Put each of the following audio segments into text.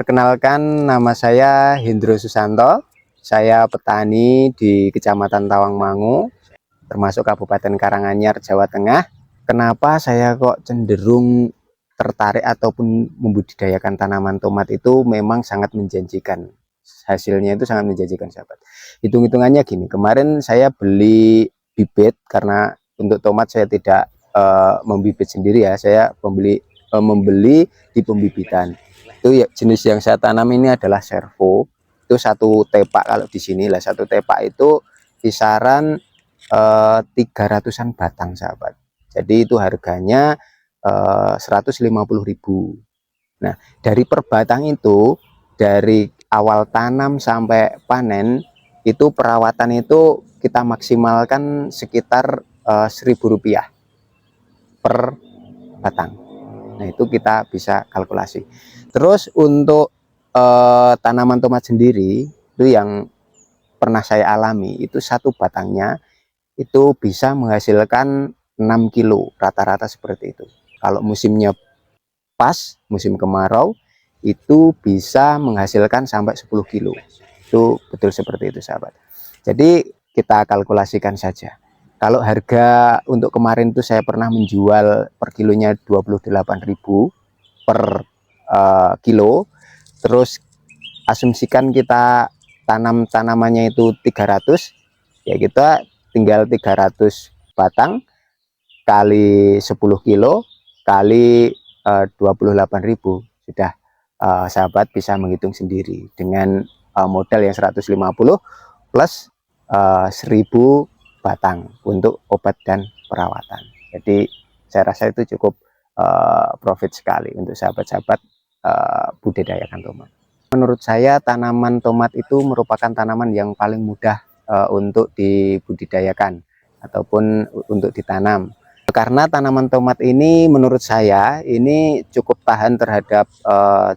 Perkenalkan, nama saya Hendro Susanto. Saya petani di Kecamatan Tawangmangu, termasuk Kabupaten Karanganyar, Jawa Tengah. Kenapa saya kok cenderung tertarik ataupun membudidayakan tanaman tomat itu memang sangat menjanjikan. Hasilnya itu sangat menjanjikan, sahabat. Hitung-hitungannya gini, kemarin saya beli bibit karena untuk tomat saya tidak membibit sendiri ya, saya membeli di pembibitan. Itu ya, jenis yang saya tanam ini adalah servo. Itu satu tepak, kalau di sini lah satu tepak itu kisaran 300-an batang, sahabat. Jadi itu harganya 150.000. Nah, dari per batang itu, dari awal tanam sampai panen itu perawatan itu kita maksimalkan sekitar Rp1.000 per batang. Nah, itu kita bisa kalkulasi. Terus untuk tanaman tomat sendiri itu yang pernah saya alami, itu satu batangnya itu bisa menghasilkan 6 kilo rata-rata seperti itu. Kalau musimnya pas, musim kemarau, itu bisa menghasilkan sampai 10 kilo. Itu betul seperti itu, sahabat. Jadi kita kalkulasikan saja. Kalau harga untuk kemarin itu saya pernah menjual per kilonya 28.000 per kilo. Terus asumsikan kita tanam tanamannya itu 300, ya kita tinggal 300 batang kali 10 kilo kali 28.000, sudah sahabat bisa menghitung sendiri dengan modal yang 150 plus 1000 batang untuk obat dan perawatan. Jadi saya rasa itu cukup profit sekali untuk sahabat-sahabat budidayakan tomat. Menurut saya tanaman tomat itu merupakan tanaman yang paling mudah untuk dibudidayakan ataupun untuk ditanam, karena tanaman tomat ini menurut saya ini cukup tahan terhadap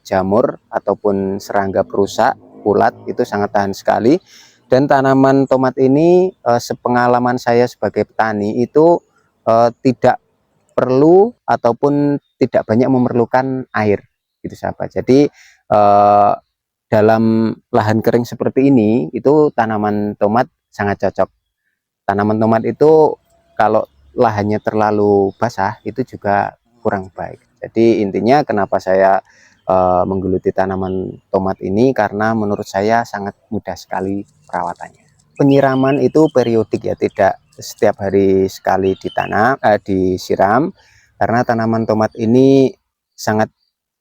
jamur ataupun serangga perusak, ulat, itu sangat tahan sekali. Dan tanaman tomat ini sepengalaman saya sebagai petani itu tidak perlu ataupun tidak banyak memerlukan air, gitu sahabat. Jadi dalam lahan kering seperti ini itu tanaman tomat sangat cocok. Tanaman tomat itu kalau lahannya terlalu basah itu juga kurang baik. Jadi intinya kenapa saya menggeluti tanaman tomat ini, karena menurut saya sangat mudah sekali perawatannya. Penyiraman itu periodik ya, tidak setiap hari sekali ditanam, disiram, karena tanaman tomat ini sangat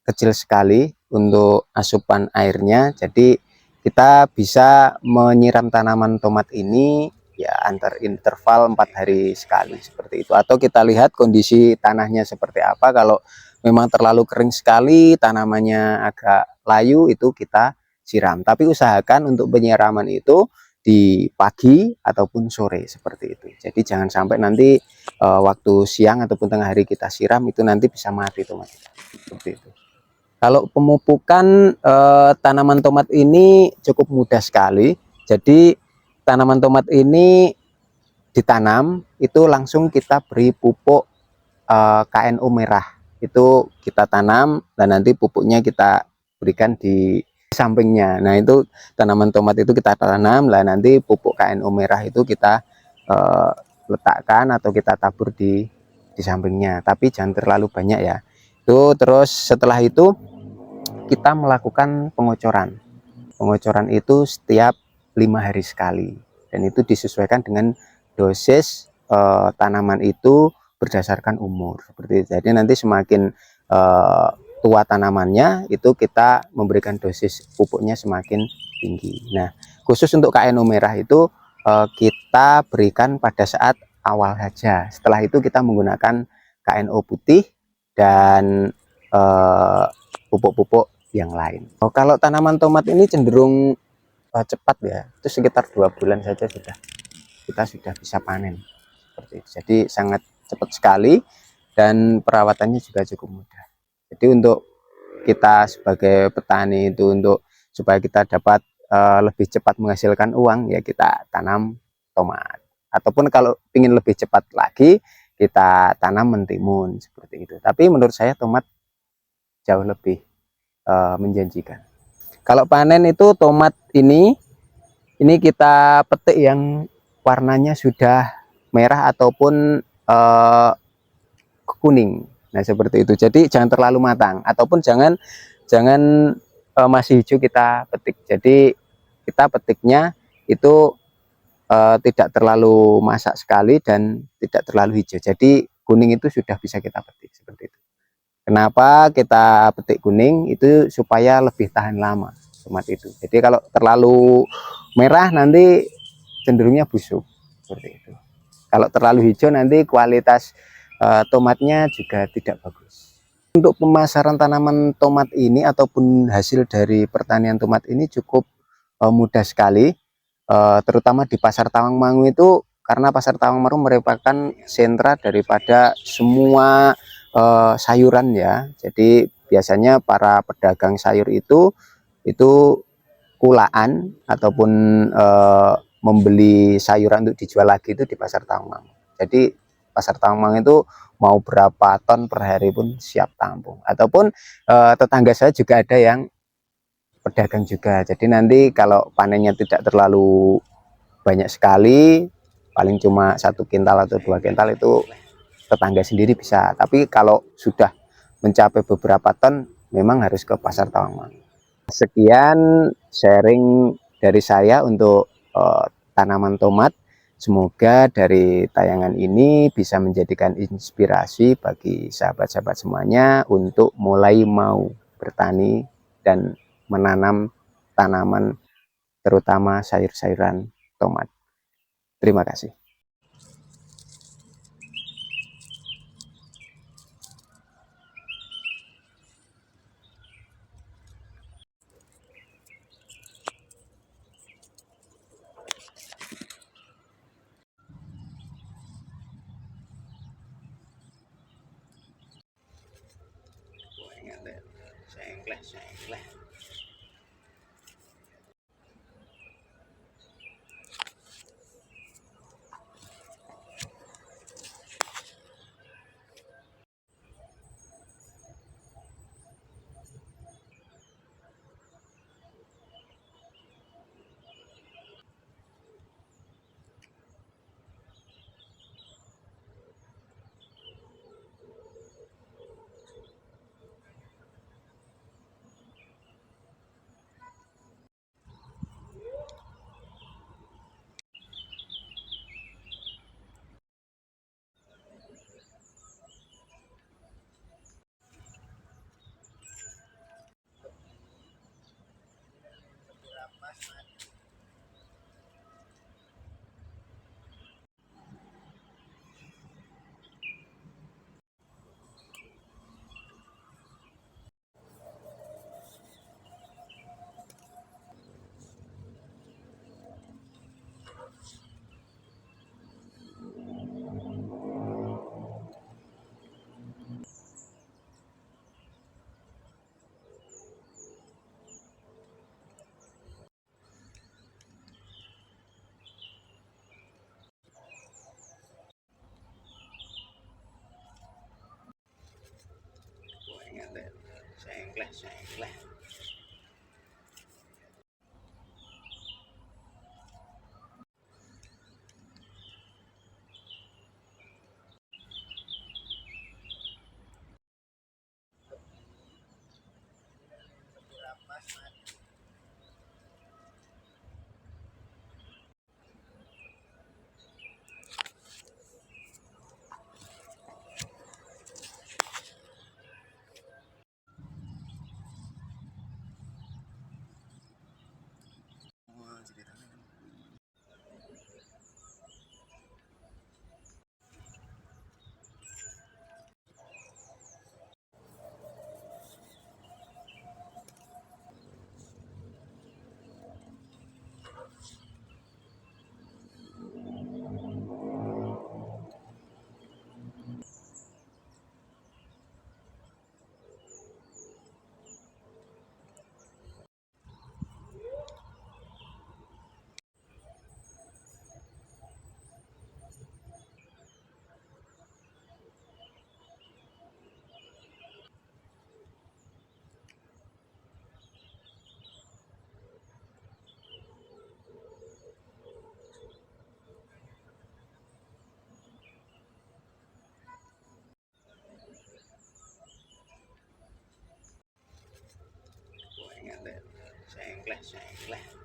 kecil sekali untuk asupan airnya. Jadi kita bisa menyiram tanaman tomat ini ya antar interval 4 hari sekali seperti itu, atau kita lihat kondisi tanahnya seperti apa. Kalau memang terlalu kering sekali, tanamannya agak layu, itu kita siram. Tapi usahakan untuk penyiraman itu di pagi ataupun sore seperti itu. Jadi jangan sampai nanti waktu siang ataupun tengah hari kita siram, itu nanti bisa mati tomat seperti itu. Kalau pemupukan tanaman tomat ini cukup mudah sekali. Jadi tanaman tomat ini ditanam itu langsung kita beri pupuk KNO merah. Itu kita tanam dan nanti pupuknya kita berikan di sampingnya. Nah, itu tanaman tomat itu kita tanam, lah nanti pupuk KNO merah itu kita letakkan atau kita tabur di sampingnya. Tapi jangan terlalu banyak ya. Itu terus setelah itu kita melakukan pengocoran. Pengocoran itu setiap 5 hari sekali, dan itu disesuaikan dengan dosis tanaman itu berdasarkan umur seperti itu. Jadi nanti semakin tua tanamannya itu kita memberikan dosis pupuknya semakin tinggi. Nah, khusus untuk KNO merah itu kita berikan pada saat awal saja. Setelah itu kita menggunakan KNO putih dan pupuk-pupuk yang lain. Kalau tanaman tomat ini cenderung cepat ya, itu sekitar 2 bulan saja kita sudah bisa panen seperti itu. Jadi sangat cepat sekali dan perawatannya juga cukup mudah. Jadi untuk kita sebagai petani itu, untuk supaya kita dapat lebih cepat menghasilkan uang, ya kita tanam tomat. Ataupun kalau ingin lebih cepat lagi, kita tanam mentimun seperti itu. Tapi menurut saya tomat jauh lebih menjanjikan. Kalau panen itu tomat ini kita petik yang warnanya sudah merah ataupun kuning. Nah, seperti itu. Jadi jangan terlalu matang ataupun jangan jangan masih hijau kita petik. Jadi kita petiknya itu tidak terlalu masak sekali dan tidak terlalu hijau. Jadi kuning itu sudah bisa kita petik seperti itu. Kenapa kita petik kuning itu supaya lebih tahan lama tomat itu. Jadi kalau terlalu merah nanti cenderungnya busuk seperti itu. Kalau terlalu hijau nanti kualitas tomatnya juga tidak bagus. Untuk pemasaran tanaman tomat ini ataupun hasil dari pertanian tomat ini cukup mudah sekali, terutama di Pasar Tawangmangu itu, karena Pasar Tawangmangu merupakan sentra daripada semua sayuran ya. Jadi biasanya para pedagang sayur itu kulaan ataupun membeli sayuran untuk dijual lagi itu di Pasar Tawangmangu. Jadi Pasar Tawangmangu itu mau berapa ton per hari pun siap tampung. Ataupun tetangga saya juga ada yang pedagang juga. Jadi nanti kalau panennya tidak terlalu banyak sekali, paling cuma 1 kintal atau 2 kintal, itu tetangga sendiri bisa. Tapi kalau sudah mencapai beberapa ton, memang harus ke Pasar Tawangmangu. Sekian sharing dari saya untuk tanaman tomat. Semoga dari tayangan ini bisa menjadikan inspirasi bagi sahabat-sahabat semuanya untuk mulai mau bertani dan menanam tanaman, terutama sayur-sayuran tomat. Terima kasih. Sengkleh, sengkleh.